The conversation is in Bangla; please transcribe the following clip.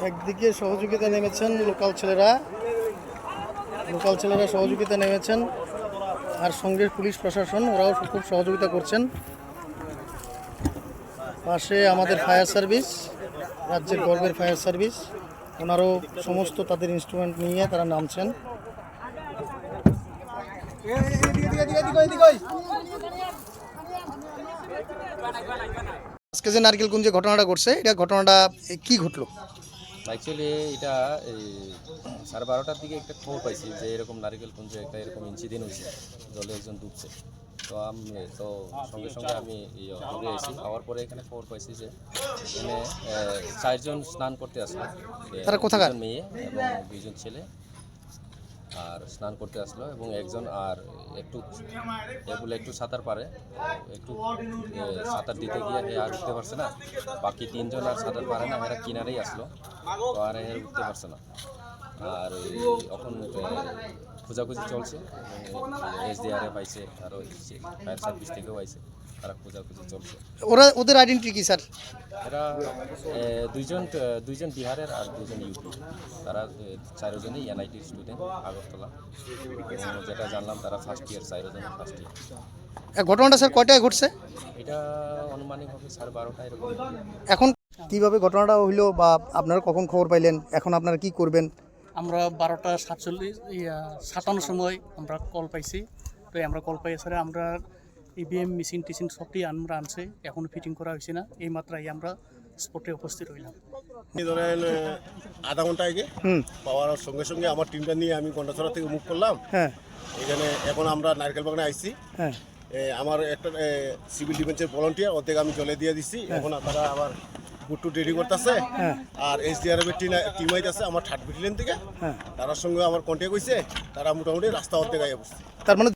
একদিকে সহযোগিতা নেমেছেন লোকাল ছেলেরা সহযোগিতা নেমেছেন, আর সঙ্গে পুলিশ প্রশাসন, ওরাও খুব সহযোগিতা করছেন। পাশে আমাদের ফায়ার সার্ভিস, রাজ্যের গর্বের ফায়ার সার্ভিস, ওনারও সমস্ত তাদের ইনস্ট্রুমেন্ট নিয়ে তারা নামছেন। আজকে যে নারকেলকুঞ্জে ঘটনাটা ঘটছে, এটা ঘটনাটা কি ঘটলো? অ্যাকচুয়ালি এটা এই 12:30টার দিকে একটা খবর পাইছি যে এরকম নারিকেলকুঞ্জে একটা এরকম ইনসিডেন্ট হয়েছে, জলে একজন ডুবছে। তো সঙ্গে সঙ্গে আমি দৌড়ে এসেছি। হওয়ার পরে এখানে খবর পাইছি যে এখানে 4জন স্নান করতে আসলো। তারা কোথাকার? 2জন মেয়ে এবং 2জন ছেলে আর স্নান করতে আসলো, এবং একজন আর একটু সাঁতার পারে, একটু সাঁতার দিতে গিয়ে আর উঠতে পারছে না। বাকি 3জন আর সাঁতার পারে না, এরা কিনারেই আসলো, তো আর উঠতে পারছে না। আর এখন খোঁজাখুঁজি চলছে, SDRF আইছে, আরও ফায়ার সার্ভিস থেকেও আইছে, তারা খোঁজাখুঁজি চলছে। ওদের আইডেন্টিটি কি স্যার? এরা দুইজন বিহারের আর 2জন ইউপি। তারা 4জনই NIT স্টুডেন্ট, আগরতলা। যেটা জানলাম তারা ফার্স্ট ইয়ার, 4জনই ফার্স্ট ইয়ার। ঘটনাটা স্যার কয়টায় ঘটছে? এটা আনুমানিক হবে 12:30 এরকম। এখন কিভাবে ঘটনাটা হইলো বা আপনারা কখন খবর পাইলেন, এখন আপনারা কি করবেন? আমরা 12:57 সময় আমরা কল পাইছি। তো আমরা কল পাই স্যার, আমরা EVM মেশিন টিশিন সবটি আমরা আনছে, এখনও ফিটিং করা হয়েছে না। এই মাত্রায় আমরা স্পটে উপস্থিত হইলাম। ধরেন আধা ঘন্টা আগে পাওয়ার সঙ্গে সঙ্গে আমার টিমটা নিয়ে আমি ঘন্টাছড়া থেকে মুভ করলাম। হ্যাঁ, এখানে এখন আমরা নারকেল বাগানে আইছি। হ্যাঁ, আমার একটা সিভিল ডিফেন্সের ভলান্টিয়ার, ওদের আমি জলে দিয়ে দিচ্ছি। এখন তারা আবার বুট টুট রেডি করতেছে। আর SDRF এর টিম আইতেছে আমার 3rd ব্যাটালিয়ন থেকে। তার সঙ্গে আমার কন্ট্যাক্ট হয়েছে, তারা মোটামুটি রাস্তা অর্ধেক আগে বসছে। তার মানে